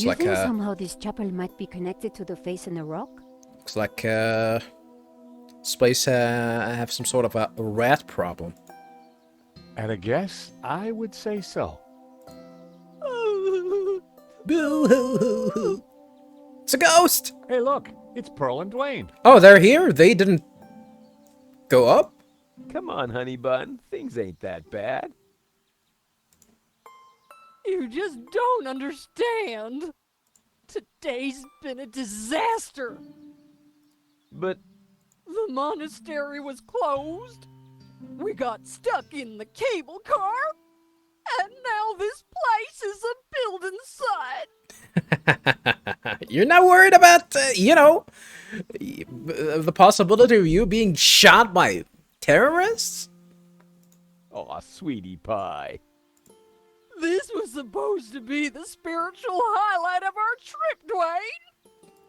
Looks You like think somehow this chapel might be connected to the face in the rock? looks like this place have some sort of a rat problem. At a guess, I would say so. Boo hoo hoo hoo! It's a ghost! Hey, look, it's Pearl and Dwayne. Oh, they're here. They didn't go up. Come on, honey bun. Things ain't that bad. You just don't understand. Today's been a disaster. But The monastery was closed. We got stuck in the cable car. And now this place is a building site. You're not worried about, the possibility of you being shot by terrorists? aw, sweetie pie. This was supposed to be the spiritual highlight of our trip, Dwayne.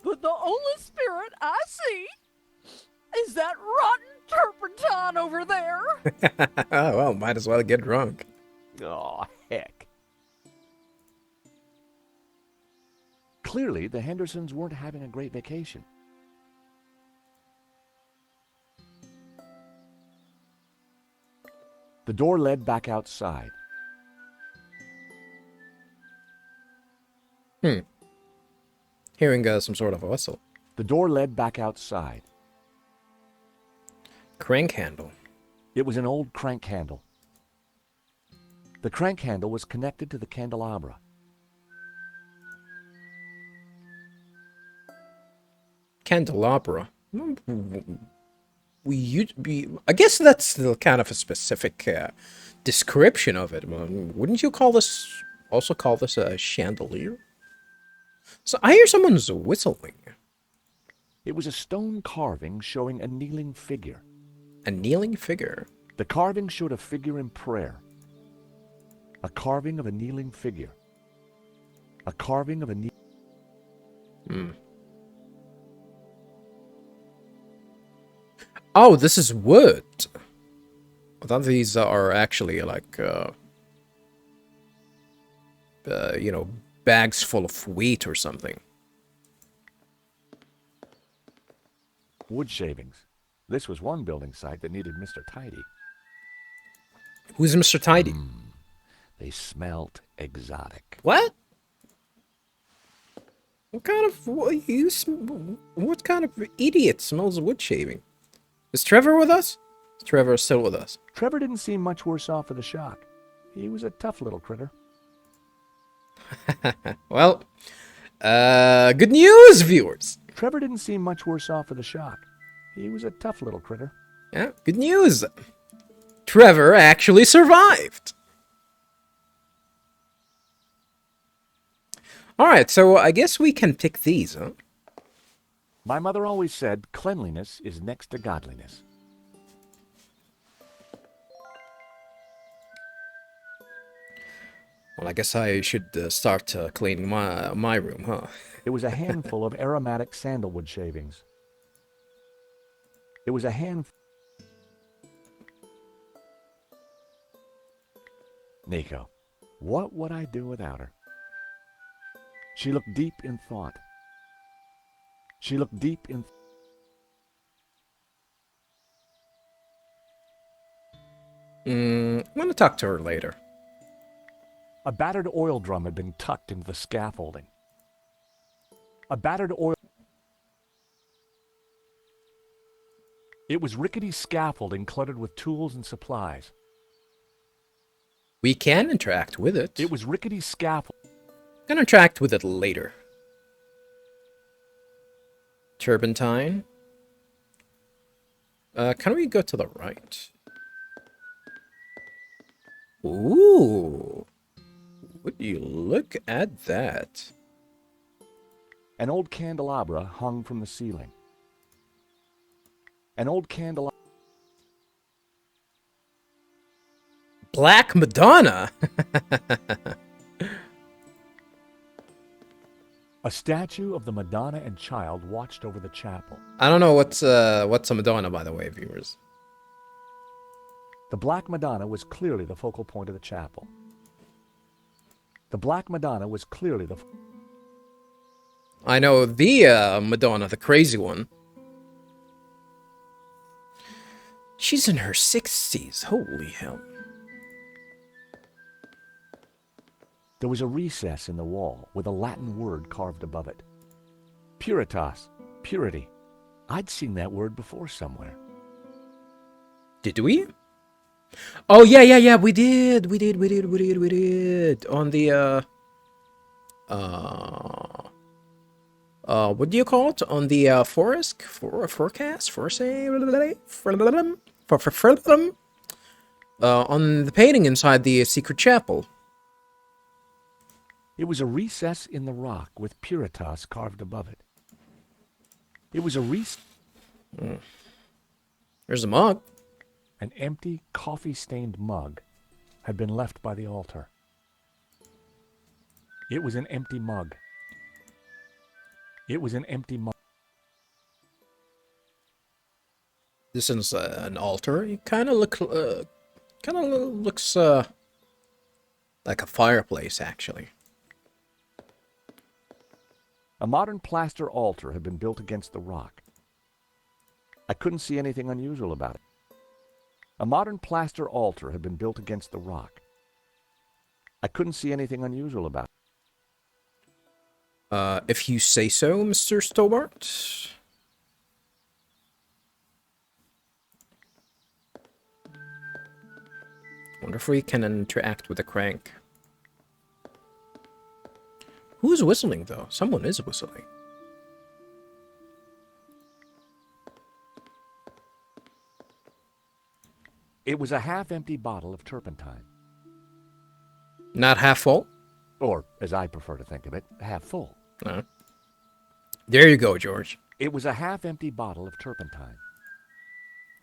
But the only spirit I see is that rotten turpentine over there. Oh, well, might as well get drunk. Aw, heck. Clearly, the Hendersons weren't having a great vacation. The door led back outside. Hearing some sort of a whistle. The door led back outside. Crank handle. It was an old crank handle. The crank handle was connected to the candelabra. Candelabra. I guess that's still kind of a specific description of it. Wouldn't you also call this a chandelier? So I hear someone's whistling. It was a stone carving showing a kneeling figure. A kneeling figure. The carving showed a figure in prayer. A carving of a kneeling figure. A carving of a Oh, this is wood. I thought these are actually like, bags full of wheat or something. wood shavings. This was one building site that needed Mr. Tidy. Who's Mr. Tidy? They smelt exotic. What? What kind of idiot smells wood shaving? Is Trevor with us? Trevor is still with us. Trevor didn't seem much worse off for the shock. He was a tough little critter. Well, good news, viewers. Trevor didn't seem much worse off for the shock. He was a tough little critter. Yeah, good news. Trevor actually survived. Alright, so I guess we can pick these, huh? My mother always said cleanliness is next to godliness. Well, I guess I should start cleaning my room, huh? It was a handful of aromatic sandalwood shavings. It was a handful. Nico, what would I do without her? She looked deep in thought. She looked deep in... I'm gonna talk to her later. A battered oil drum had been tucked into the scaffolding. A battered oil... It was rickety scaffolding cluttered with tools and supplies. We can interact with it. It was rickety scaffolding. Can interact with it later. Turpentine. Can we go to the right? Ooh. Would you look at that? An old candelabra hung from the ceiling. An old candelabra... Black Madonna? A statue of the Madonna and Child watched over the chapel. I don't know what's a Madonna, by the way, viewers. The Black Madonna was clearly the focal point of the chapel. The Black Madonna was clearly the... I know the Madonna, the crazy one. She's in her 60s. Holy hell. There was a recess in the wall with a Latin word carved above it. Puritas, purity. I'd seen that word before somewhere. Did we? Oh, yeah, we did. On the, what do you call it? On the, forecast? On the painting inside the secret chapel. It was a recess in the rock with Puritas carved above it. It was a There's a mug. An empty, coffee-stained mug had been left by the altar. It was an empty mug. It was an empty mug. This is an altar. It kind of looks like a fireplace, actually. A modern plaster altar had been built against the rock. I couldn't see anything unusual about it. A modern plaster altar had been built against the rock. I couldn't see anything unusual about it. If you say so, Mr. Stobart. Wonder if we can interact with the crank. Who's whistling, though? Someone is whistling. It was a half-empty bottle of turpentine. Not half full? Or, as I prefer to think of it, half full. No. There you go, George. It was a half-empty bottle of turpentine.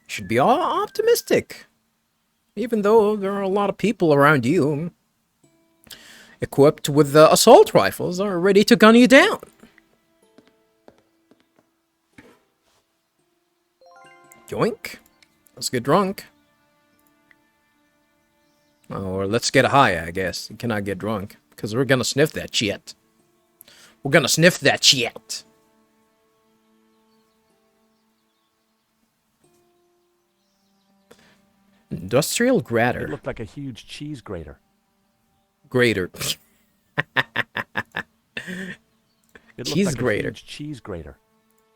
Should be all optimistic. Even though there are a lot of people around you equipped with assault rifles are ready to gun you down. Yoink. Let's get drunk. Or let's get high, I guess. You cannot get drunk. Because we're gonna sniff that shit. We're gonna sniff that shit. Industrial grater. It looked like a huge cheese grater. Grater. It Cheese looked like grater. a huge cheese grater.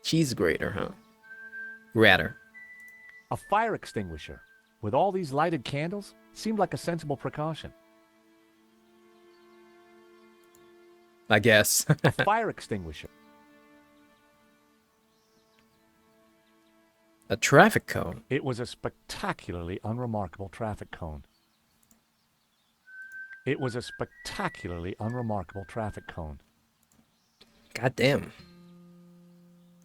Cheese grater, huh? Grater. A fire extinguisher with all these lighted candles seemed like a sensible precaution. I guess. A fire extinguisher. A traffic cone. It was a spectacularly unremarkable traffic cone. It was a spectacularly unremarkable traffic cone. God damn.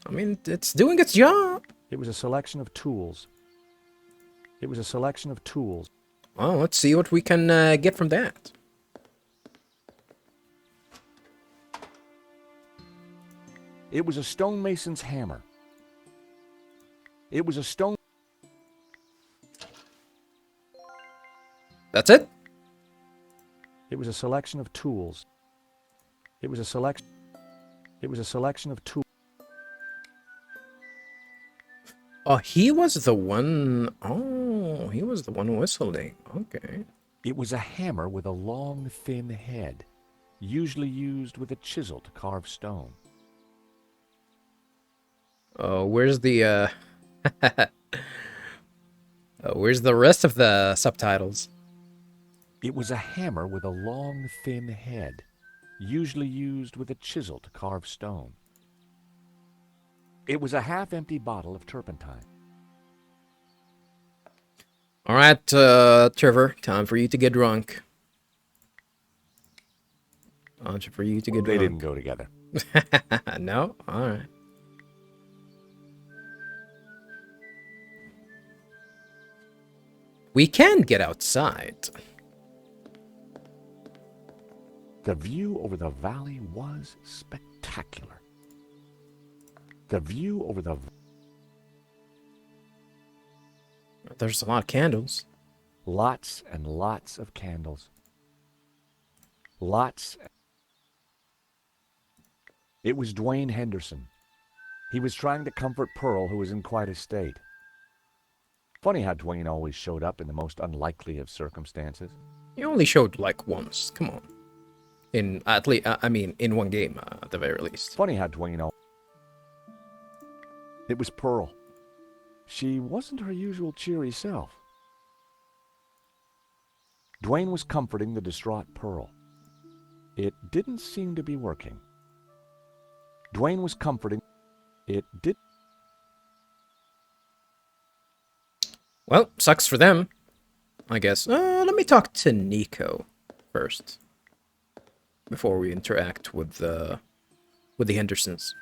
I mean, it's doing its job. It was a selection of tools. It was a selection of tools. Well, let's see what we can get from that. It was a stonemason's hammer. It was a stone... That's it? It was a selection of tools. It was a selection... It was a selection of tools. Oh, he was the one... Oh, he was the one whistling. Okay. It was a hammer with a long, thin head, usually used with a chisel to carve stone. Oh, where's the, where's the rest of the subtitles? It was a hammer with a long, thin head, usually used with a chisel to carve stone. It was a half-empty bottle of turpentine. All right, Trevor, time for you to get drunk. Time for you to get They drunk. didn't go together. No? All right. We can get outside. The view over the valley was spectacular. The view over the... There's a lot of candles. Lots and lots of candles. Lots... It was Dwayne Henderson. He was trying to comfort Pearl, who was in quite a state. Funny how Dwayne always showed up in the most unlikely of circumstances. You only showed like once. Come on. In at least, I mean, in one game at the very least. Funny how Dwayne. It was Pearl. She wasn't her usual cheery self. Dwayne was comforting the distraught Pearl. It didn't seem to be working. Dwayne was comforting. It did. Well, sucks for them, I guess. Let me talk to Nico first before we interact with the Hendersons.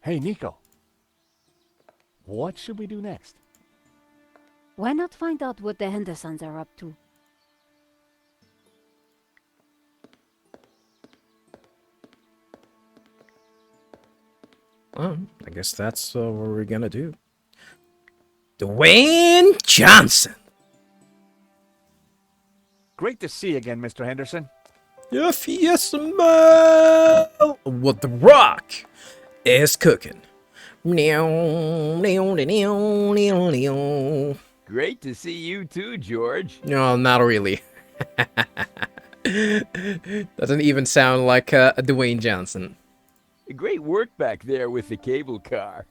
Hey, Nico. What should we do next? Why not find out what the Hendersons are up to? Well, I guess that's what we're gonna do. Dwayne Johnson! Great to see you again, Mr. Henderson. Yes, man! What the Rock is cooking. No, Great to see you too, George. not really. Doesn't even sound like a Dwayne Johnson. Great work back there with the cable car.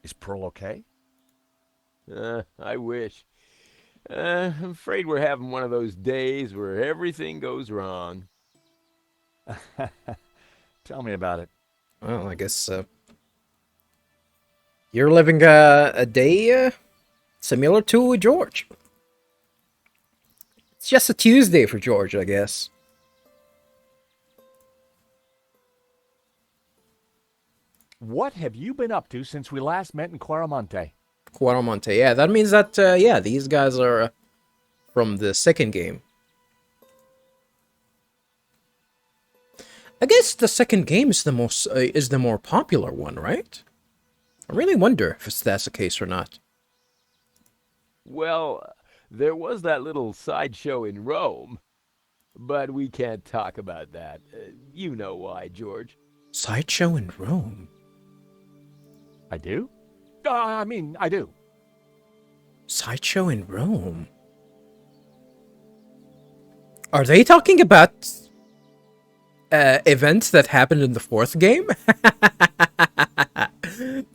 Is Pearl okay? I wish. I'm afraid we're having one of those days where everything goes wrong. Tell me about it. Well, I guess you're living a day similar to George. It's just a Tuesday for George, I guess. What have you been up to since we last met in Quaramonte? Quaramonte, yeah, that means that, yeah, these guys are from the second game. I guess the second game is the more popular one, right? I really wonder if that's the case or not. Well, there was that little sideshow in Rome, but we can't talk about that. You know why, George. Sideshow in Rome? I do? I do. Sideshow in Rome? Are they talking about events that happened in the fourth game?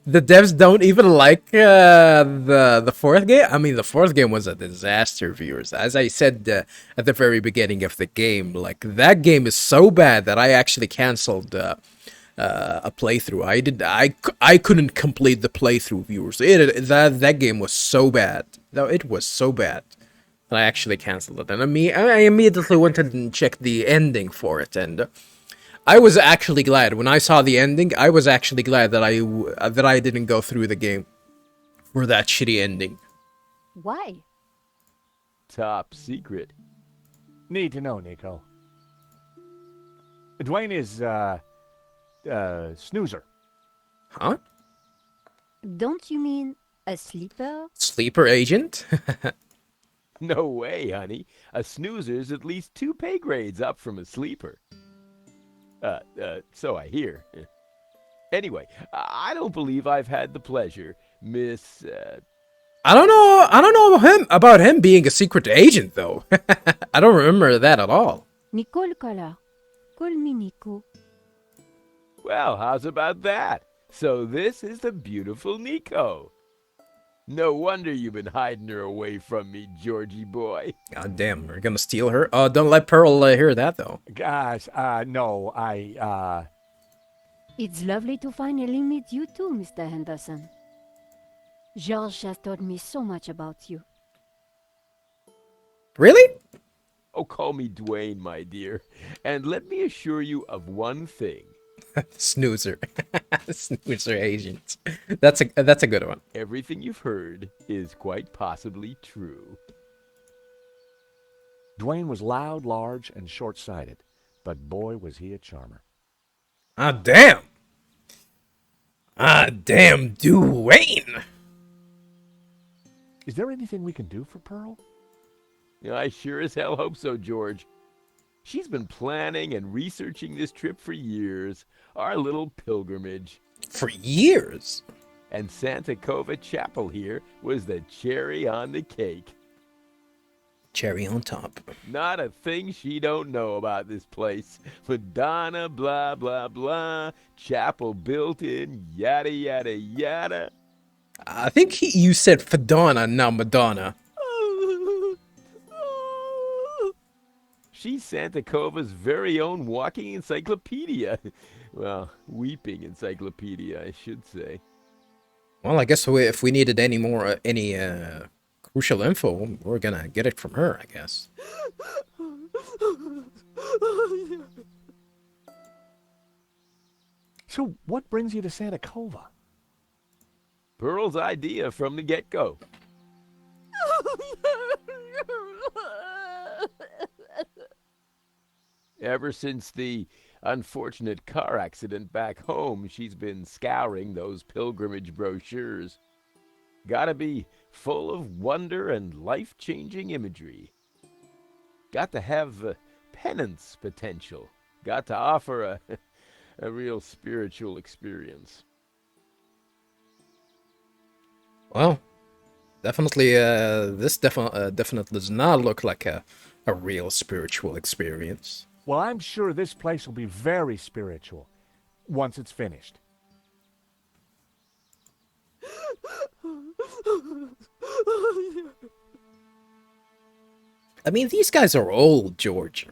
The devs don't even like the fourth game? I mean, the fourth game was a disaster, viewers. As I said at the very beginning of the game, like, that game is so bad that I actually canceled a playthrough. I couldn't complete the playthrough, viewers. That game was so bad. It was so bad that I actually canceled it. And I immediately went and checked the ending for it, and I was actually glad when I saw the ending. I was actually glad that I didn't go through the game for that shitty ending. Why? Top secret. Need to know, Nico. Dwayne is, snoozer. Huh? Don't you mean a sleeper? Sleeper agent? No way, honey. A snoozer's at least 2 pay grades up from a sleeper. So I hear. Anyway, I don't believe I've had the pleasure, Miss, I don't know about him being a secret agent, though. I don't remember that at all. Nicole Collar. Call me Nico. Well, how's about that? So this is the beautiful Nico. No wonder you've been hiding her away from me, Georgie boy. God damn, we're gonna steal her? Don't let Pearl hear that, though. Gosh, no, It's lovely to finally meet you too, Mr. Henderson. George has told me so much about you. Really? Oh, call me Dwayne, my dear. And let me assure you of one thing. Snoozer. Snoozer agent. That's a good one. Everything you've heard is quite possibly true. Dwayne was loud, large, and short-sighted, but boy was he a charmer. Ah, damn. Ah, damn, Dwayne. Is there anything we can do for Pearl? I sure as hell hope so, George. She's been planning and researching this trip for years, our little pilgrimage. For years. And Santa Cova Chapel here was the cherry on the cake. Cherry on top. Not a thing she don't know about this place. Madonna, blah, blah, blah. Chapel built in, yada, yada, yada. I think you said Fadonna, not Madonna. She's Santa Cova's very own walking encyclopedia. Well, weeping encyclopedia, I should say. Well, I guess if we needed any more, crucial info, we're gonna get it from her, I guess. So, what brings you to Santa Cova? Pearl's idea from the get-go. Ever since the unfortunate car accident back home, she's been scouring those pilgrimage brochures. Gotta be full of wonder and life-changing imagery. Got to have penance potential. Got to offer a real spiritual experience. Well, definitely, this definitely does not look like a real spiritual experience. Well, I'm sure this place will be very spiritual once it's finished. I mean, these guys are old, George.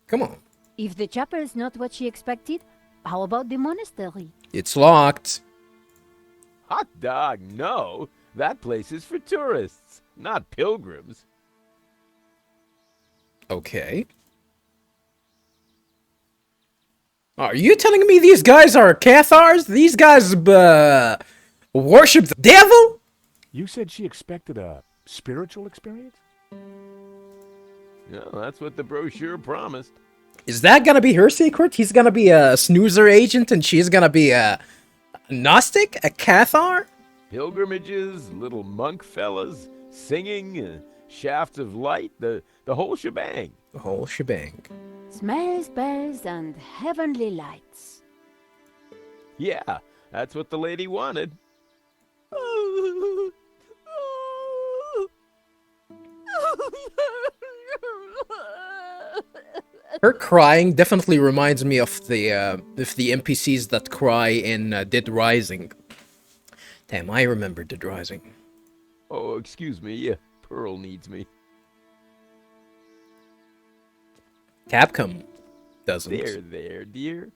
Come on. If the chapel is not what she expected, how about the monastery? It's locked. Hot dog, no. That place is for tourists, not pilgrims. Okay. Are you telling me these guys are Cathars? These guys, worship the devil? You said she expected a spiritual experience? No, that's what the brochure promised. Is that gonna be her secret? He's gonna be a snoozer agent and she's gonna be a Gnostic? A Cathar? Pilgrimages, little monk fellas, singing, shafts of light, the whole shebang. The whole shebang. Smells, bells, and heavenly lights. Yeah, that's what the lady wanted. Her crying definitely reminds me of the NPCs that cry in Dead Rising. Damn, I remember Dead Rising. Oh, excuse me, Pearl needs me. Capcom doesn't. There, dear.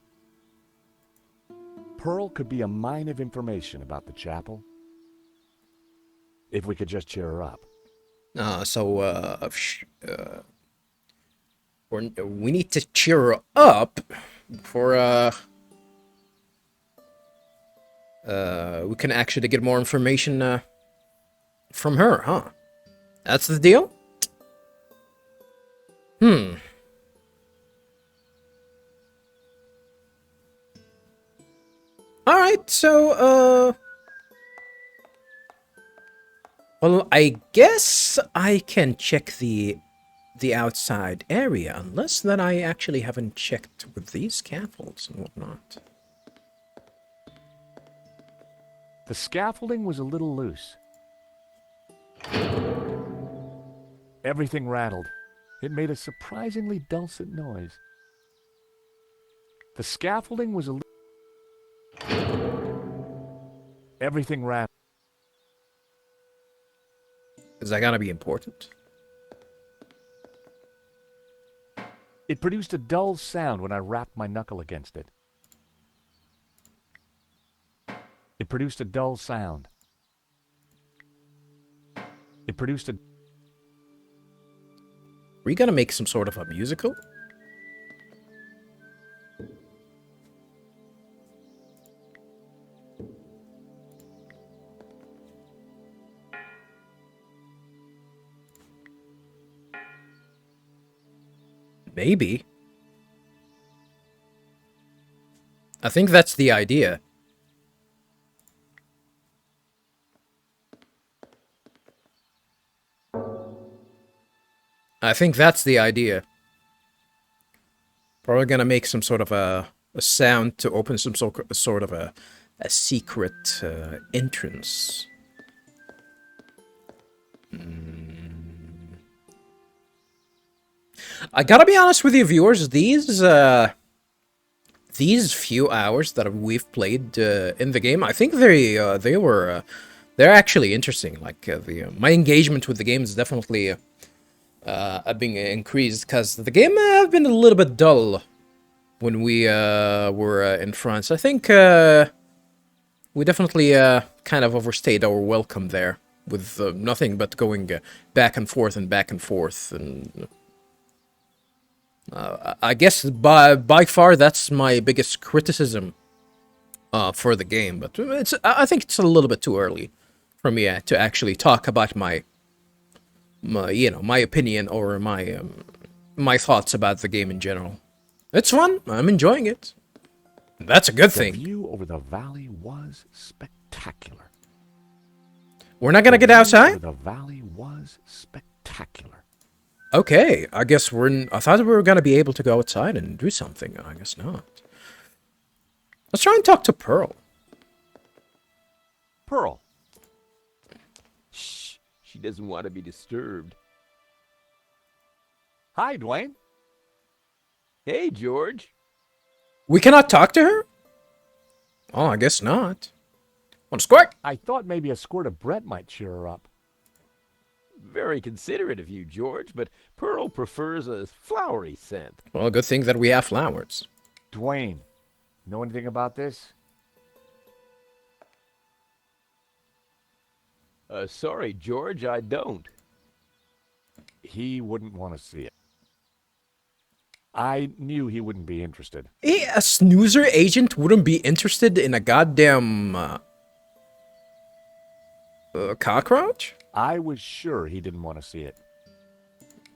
Pearl could be a mine of information about the chapel. If we could just cheer her up. We need to cheer her up for we can actually get more information from her, huh? That's the deal? Alright, so, well, I guess I can check the outside area, unless that I actually haven't checked with these scaffolds and whatnot. The scaffolding was a little loose. Everything rattled. It made a surprisingly dulcet noise. The scaffolding was a little... Everything rattled. Is that gonna be important? It produced a dull sound when I rapped my knuckle against it. It produced a dull sound. It produced a... Are we gonna make some sort of a musical? Maybe. I think that's the idea. I think that's the idea. Probably gonna make some sort of a sound to open some sort of a secret entrance. I gotta be honest with you, viewers. These few hours that we've played in the game, I think they're actually interesting. Like my engagement with the game is definitely being increased because the game have been a little bit dull when we were in France. I think we definitely kind of overstayed our welcome there with nothing but going back and forth and back and forth. And I guess by far that's my biggest criticism for the game. But I think it's a little bit too early for me to actually talk about my opinion or my thoughts about the game in general. It's fun. I'm enjoying it. That's a good thing. The view over the valley was spectacular. We're not gonna get outside? The valley was spectacular. Okay, I guess I thought we were gonna be able to go outside and do something. I guess not. Let's try and talk to Pearl. Pearl. Shh. She doesn't want to be disturbed. Hi, Dwayne. Hey, George. We cannot talk to her? Oh, I guess not. Want to squirt? I thought maybe a squirt of Brett might cheer her up. Very considerate of you, George, but Pearl prefers a flowery scent. Well, good thing that we have flowers. Dwayne, know anything about this? Sorry, George, I don't. He wouldn't want to see it. I knew he wouldn't be interested. A snoozer agent wouldn't be interested in a goddamn cockroach? I was sure he didn't want to see it.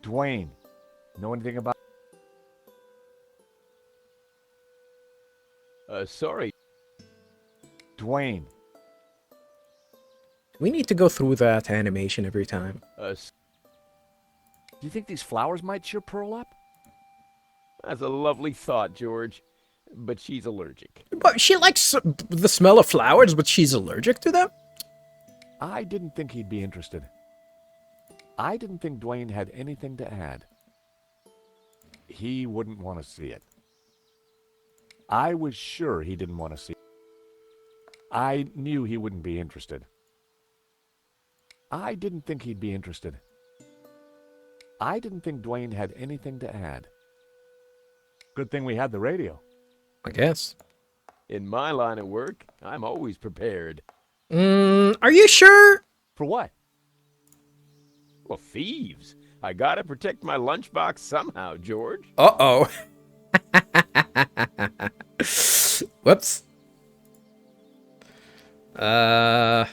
Dwayne, know anything about... Sorry. Dwayne. We need to go through that animation every time. Do you think these flowers might cheer Pearl up? That's a lovely thought, George. But she's allergic. But she likes the smell of flowers, but she's allergic to them? I didn't think he'd be interested. I didn't think Dwayne had anything to add. He wouldn't want to see it. I was sure he didn't want to see it. I knew he wouldn't be interested. I didn't think he'd be interested. I didn't think Dwayne had anything to add. Good thing we had the radio. I guess. In my line of work, I'm always prepared. Are you sure? For what? Well, thieves. I gotta protect my lunchbox somehow, George. Uh-oh. Whoops. I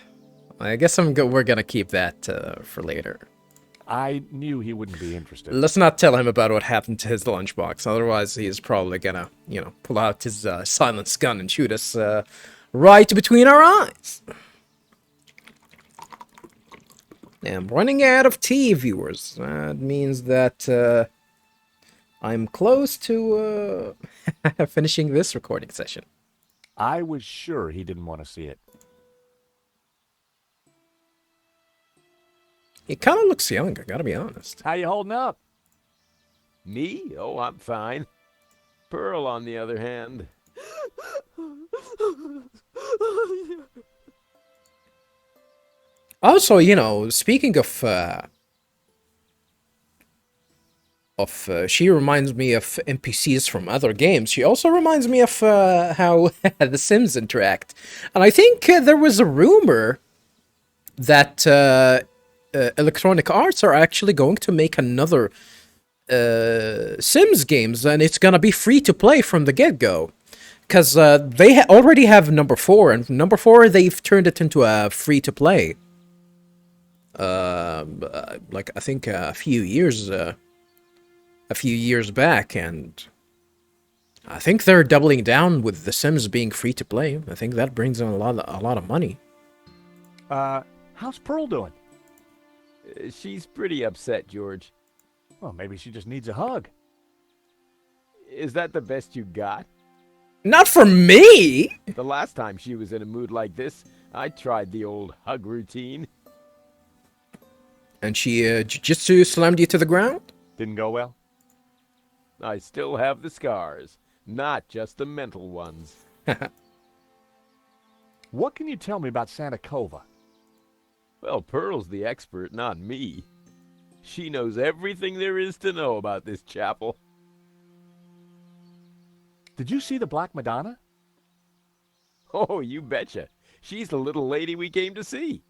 guess we're gonna keep that for later. I knew he wouldn't be interested. Let's not tell him about what happened to his lunchbox. Otherwise, he's probably gonna, pull out his silenced gun and shoot us right between our eyes. I'm running out of tea, viewers. That means that I'm close to finishing this recording session. I was sure he didn't want to see it. He kind of looks young, I gotta be honest. How you holding up? Me? Oh, I'm fine. Pearl, on the other hand. Also, speaking of she reminds me of NPCs from other games. She also reminds me of how The Sims interact. And I think there was a rumor that Electronic Arts are actually going to make another Sims games, and it's gonna be free to play from the get-go. Because they already have number 4, and number 4 they've turned it into a free-to-play. Like I think a few years back, and I think they're doubling down with The Sims being free to play. I think that brings in a lot of money. How's Pearl doing? She's pretty upset, George. Well, maybe she just needs a hug. Is that the best you got? Not for me! The last time she was in a mood like this, I tried the old hug routine. And she jujitsu slammed you to the ground? Didn't go well? I still have the scars, not just the mental ones. What can you tell me about Santa Cova? Well, Pearl's the expert, not me. She knows everything there is to know about this chapel. Did you see the Black Madonna? Oh, you betcha. She's the little lady we came to see.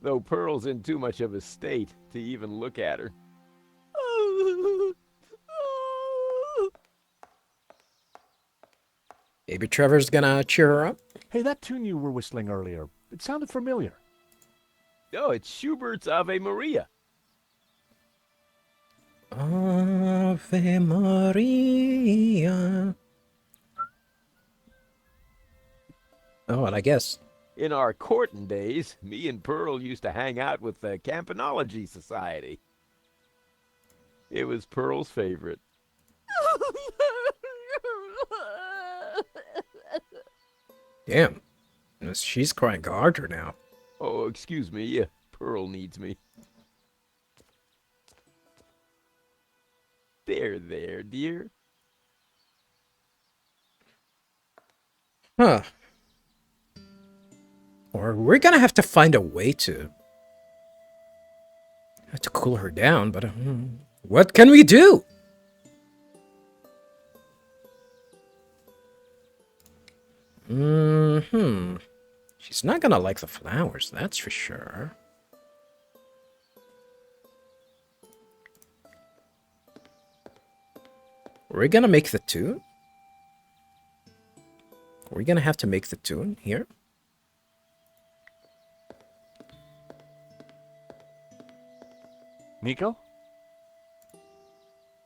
Though Pearl's in too much of a state to even look at her. Maybe Trevor's gonna cheer her up? Hey, that tune you were whistling earlier, it sounded familiar. Oh, it's Schubert's Ave Maria. Ave Maria. Oh, and I guess. In our courting days, me and Pearl used to hang out with the Campanology Society. It was Pearl's favorite. Damn. She's crying harder now. Oh, excuse me. Pearl needs me. There, dear. Huh. Or we're gonna have to find a way to cool her down, but what can we do? She's not gonna like the flowers, that's for sure. We're gonna make the tune? We're gonna have to make the tune here? Nico?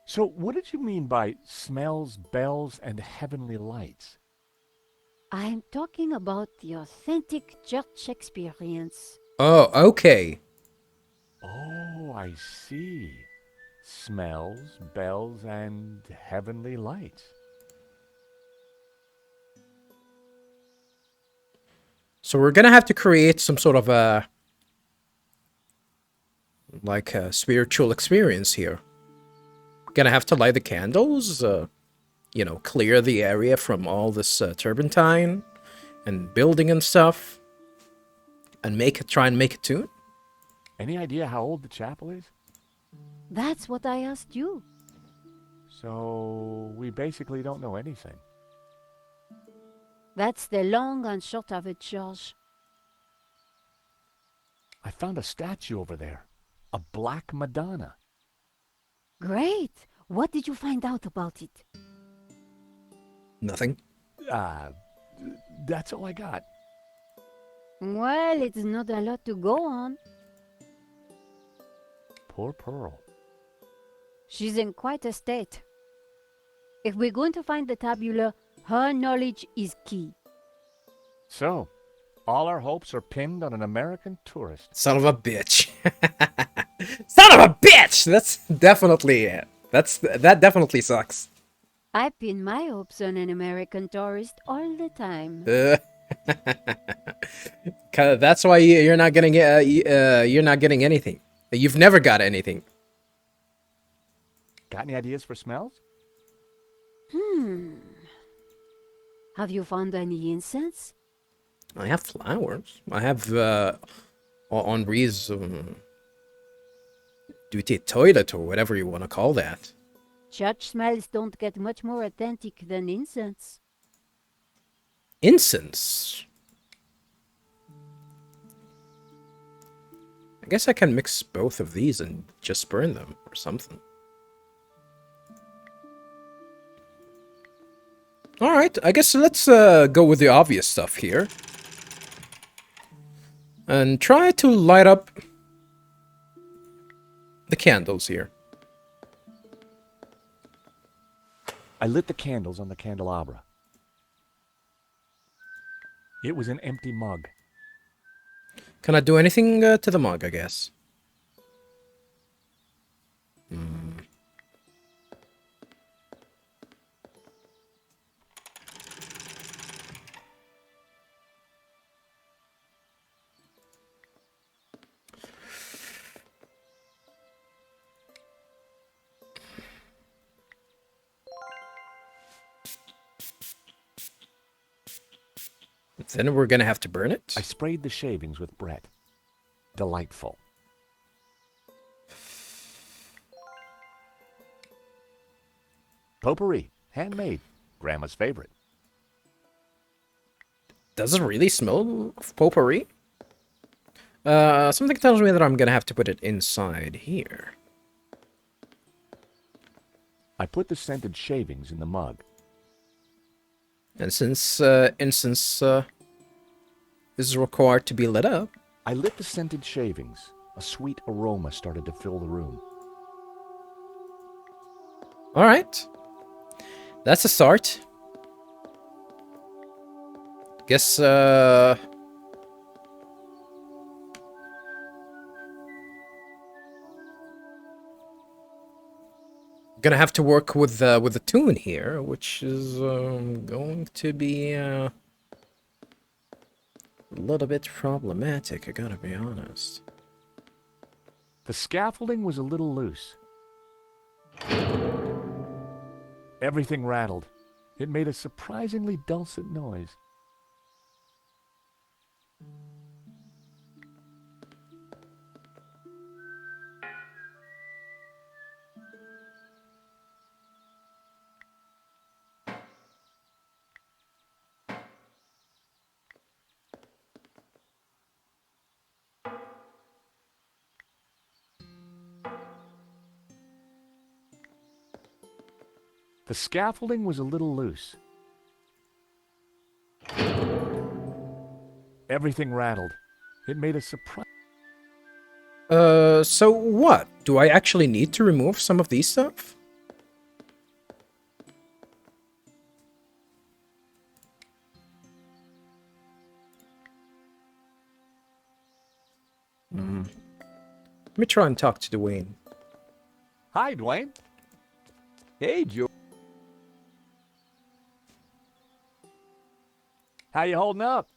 So, what did you mean by smells, bells, and heavenly lights? I'm talking about the authentic church experience. Oh, okay. Oh, I see. Smells, bells, and heavenly lights. So we're gonna have to create some sort of a spiritual experience here. Gonna have to light the candles, you know, clear the area from all this turpentine and building and stuff, and try and make a tune. Any idea how old the chapel is? That's what I asked you. So, we basically don't know anything. That's the long and short of it, George. I found a statue over there. A Black Madonna. Great! What did you find out about it? Nothing. That's all I got. Well, it's not a lot to go on. Poor Pearl. She's in quite a state. If we're going to find the tabula, her knowledge is key. So, all our hopes are pinned on an American tourist. Son of a bitch. Son of a bitch! That's definitely it. That definitely sucks. I pin my hopes on an American tourist all the time. That's why you're not getting you're not getting anything. You've never got anything. Got any ideas for smells? Have you found any incense? I have flowers. I have Henri's duty toilet or whatever you want to call that. Church smells don't get much more authentic than incense. Incense. I guess I can mix both of these and just burn them or something. Alright, I guess let's go with the obvious stuff here. And try to light up the candles here. I lit the candles on the candelabra. It was an empty mug. Can I do anything to the mug, I guess? Then we're gonna have to burn it? I sprayed the shavings with Brett. Delightful. Potpourri, handmade. Grandma's favorite. Does it really smell of potpourri? Something tells me that I'm gonna have to put it inside here. I put the scented shavings in the mug. And since instance is required to be lit up. I lit the scented shavings. A sweet aroma started to fill the room. Alright. That's a start. Guess gonna have to work with the tune here, which is going to be a little bit problematic, I gotta be honest. The scaffolding was a little loose. Everything rattled. It made a surprisingly dulcet noise. The scaffolding was a little loose. Everything rattled. It made a surprise. So what? Do I actually need to remove some of these stuff? Let me try and talk to Dwayne. Hi, Dwayne. Hey, Joe. How you holding up?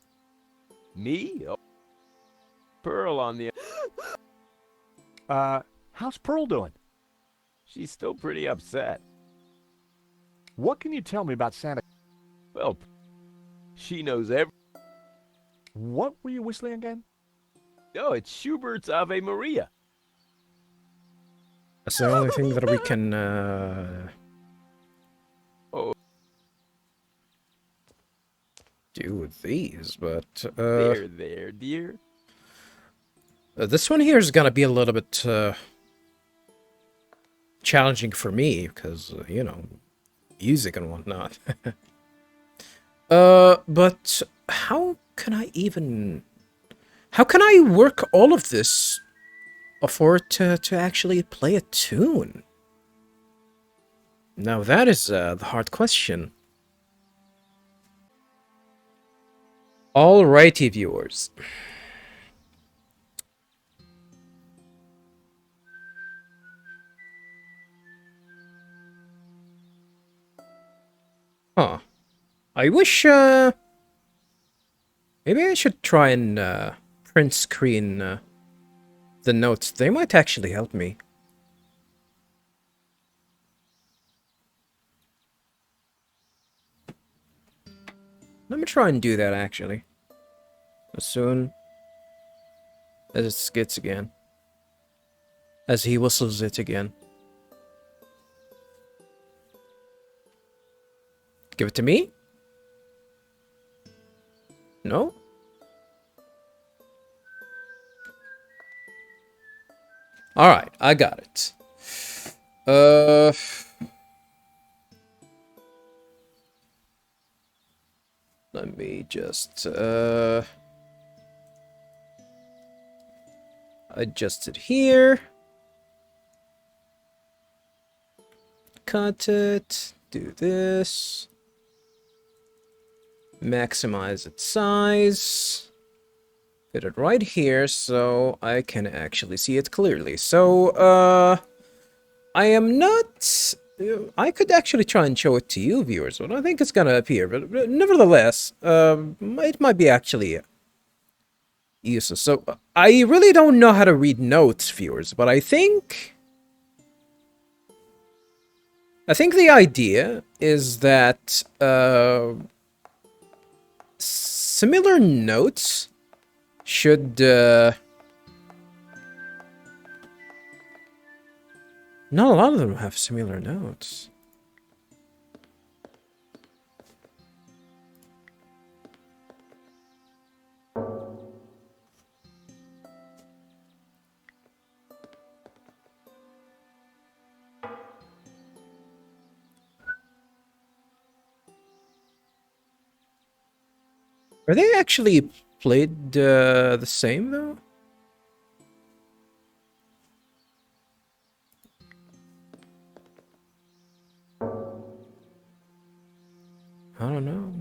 Me? Oh, Pearl on the... How's Pearl doing? She's still pretty upset. What can you tell me about Santa? Well, she knows every... What were you whistling again? Oh, it's Schubert's Ave Maria. That's the only thing that we can do with these, but There, dear. this one here is gonna be a little bit challenging for me because you know, music and whatnot. But how can I work all of this for it to actually play a tune? Now that is the hard question. Alrighty, viewers. Huh. I wish, maybe I should try and, print screen, the notes. They might actually help me. Let me try and do that, actually. As soon as it skits again. As he whistles it again. Give it to me? No? Alright, I got it. Let me just, adjust it here. Cut it. Do this. Maximize its size. Put it right here so I can actually see it clearly. So, I am not... I could actually try and show it to you, viewers, but I think it's gonna appear. But nevertheless, it might be actually useless. So, I really don't know how to read notes, viewers, but I think the idea is that, since similar notes should... Not a lot of them have similar notes. Are they actually played the same, though? I don't know.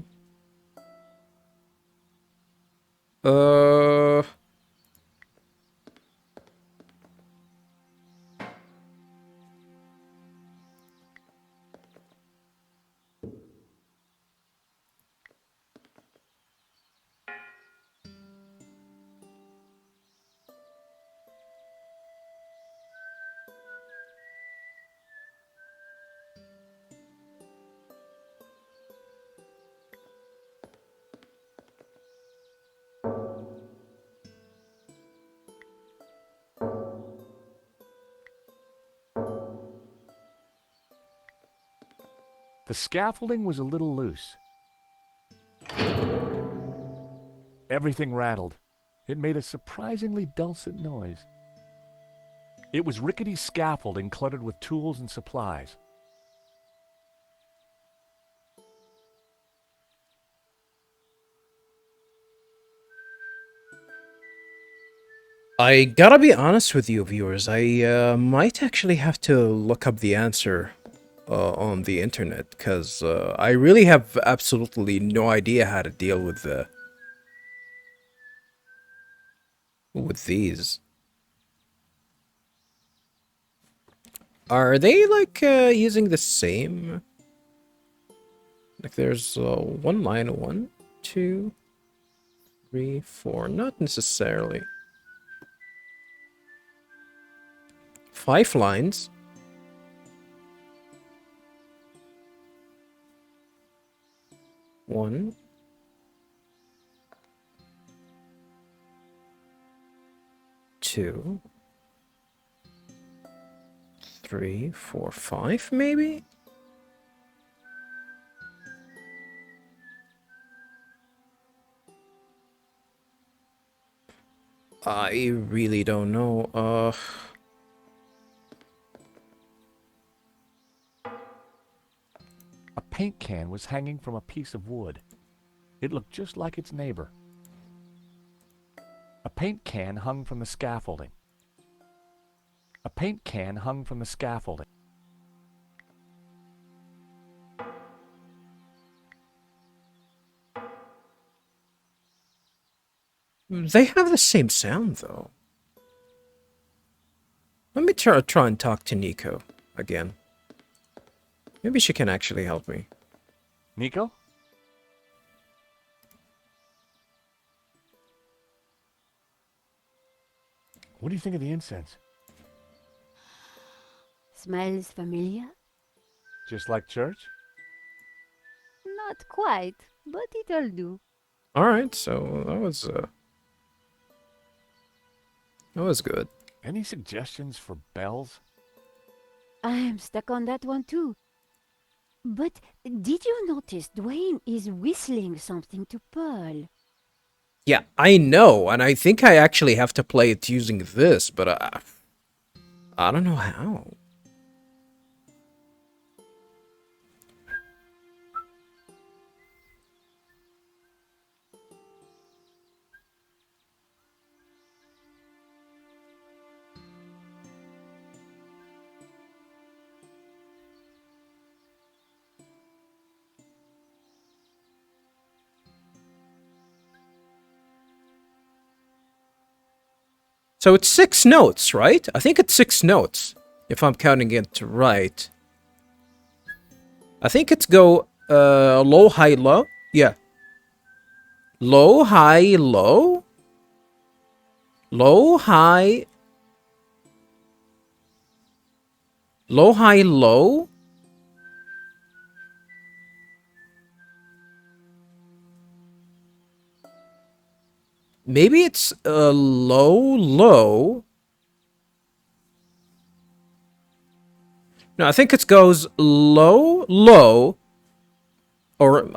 The scaffolding was a little loose. Everything rattled. It made a surprisingly dulcet noise. It was rickety scaffolding cluttered with tools and supplies. I gotta be honest with you, viewers. I might actually have to look up the answer on the internet, because I really have absolutely no idea how to deal with these. Are they like using the same? Like there's one line, 1, 2, 3, 4. Not necessarily. 5 lines. One. 2. 3, 4, 5, maybe? I really don't know. A paint can was hanging from a piece of wood. It looked just like its neighbor. A paint can hung from the scaffolding. A paint can hung from the scaffolding. They have the same sound, though. Let me try and talk to Nico again. Maybe she can actually help me. Nico? What do you think of the incense? Smells familiar? Just like church? Not quite, but it'll do. Alright, so that was good. Any suggestions for bells? I'm stuck on that one too. But did you notice Dwayne is whistling something to Pearl? Yeah, I know, and I think I actually have to play it using this, but I don't know how. So it's 6 notes, right? I think it's 6 notes, if I'm counting it right. I think it's go low, high, low. Yeah. Low, high, low. Low, high. Low, high, low. Maybe it's low, low. No, I think it goes low, low, or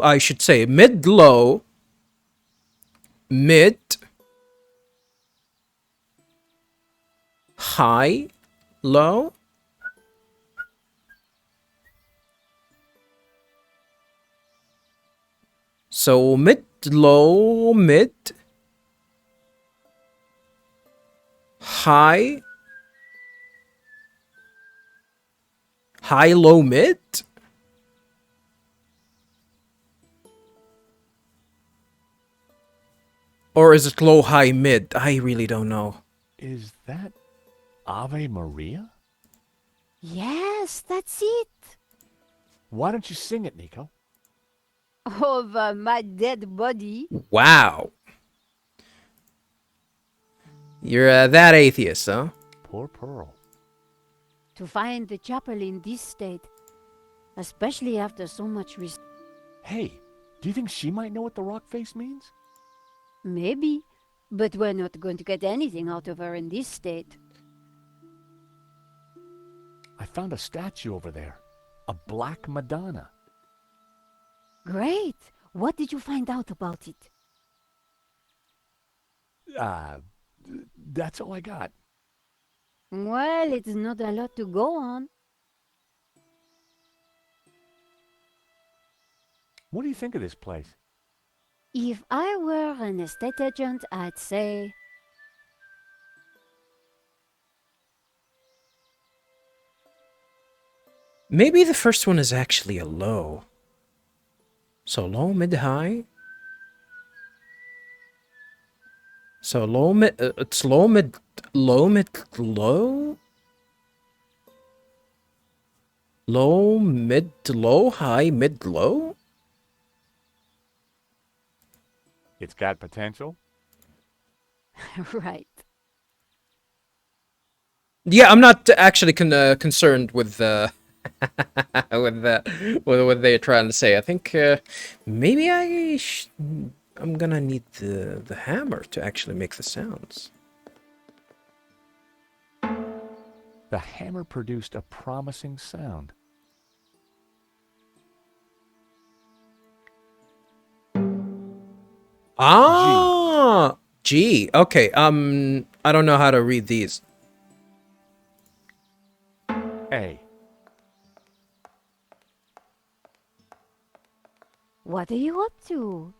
I should say mid, low, mid, high, low. So mid, low, mid, high, high, low, mid. Or is it low, high, mid? I really don't know. Is that Ave Maria? Yes, that's it. Why don't you sing it, Nico? Over my dead body. Wow. You're that atheist, huh? Poor Pearl. To find the chapel in this state, especially after so much Hey, do you think she might know what the rock face means? Maybe, but we're not going to get anything out of her in this state. I found a statue over there. A black Madonna. Great! What did you find out about it? That's all I got. Well, it's not a lot to go on. What do you think of this place? If I were an estate agent, I'd say... Maybe the first one is actually a low. So low, mid, high. So low, mid, it's low, mid, low, mid, low? Low, mid, low, high, mid, low? It's got potential. right. Yeah, I'm not actually concerned with with what they're trying to say. I think maybe I'm gonna need the hammer to actually make the sounds. The hammer produced a promising sound. Ah, G. Okay. I don't know how to read these. A. What are you up to?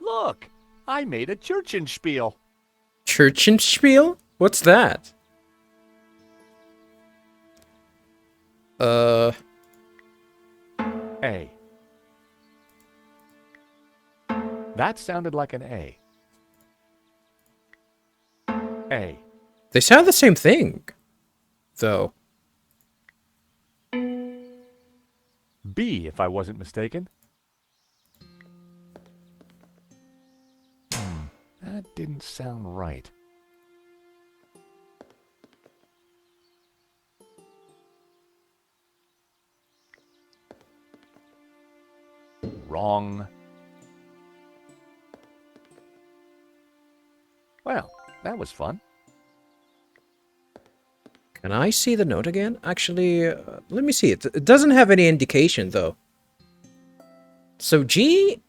Look, I made a Churchenspiel. Churchenspiel? What's that? A. That sounded like an A. A. They sound the same thing, though. B, if I wasn't mistaken. That didn't sound right. Wrong. Well, that was fun. Can I see the note again? Actually, let me see it. It doesn't have any indication, though. So G,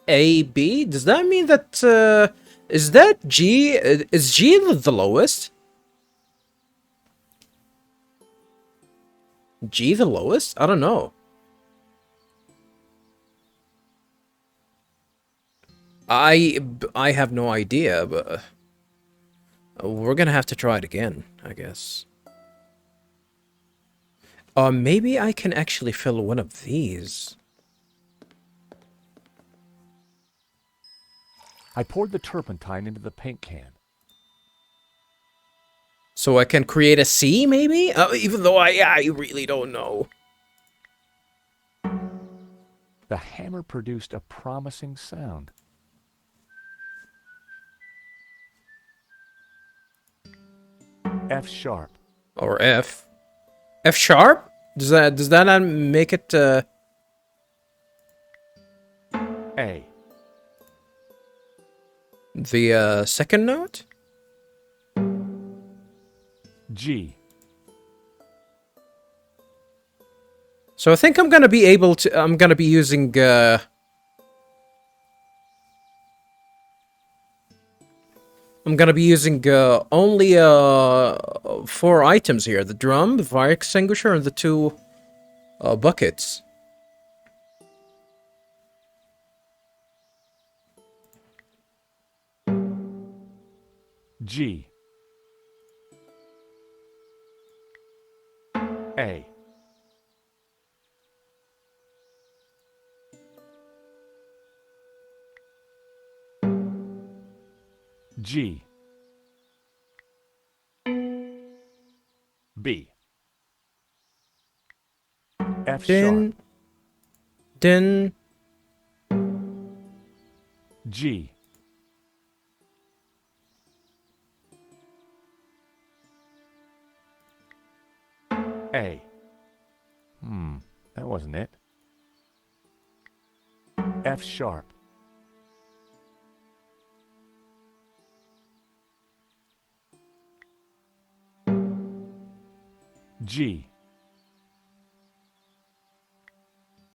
A, B? Does that mean that, is that G, is G the lowest? G the lowest? I don't know. I have no idea, but we're gonna have to try it again, I guess. Maybe I can actually fill one of these. I poured the turpentine into the paint can. So I can create a C, maybe? Even though I really don't know. The hammer produced a promising sound. F sharp. Or F. F sharp? Does that not make it, A. The second note? G. So I think I'm gonna be able to. I'm gonna be using. I'm gonna be using only 4 items here: the drum, the fire extinguisher, and the 2 buckets. G. A. G. B. F sharp. Then G. A. That wasn't it. F sharp. G.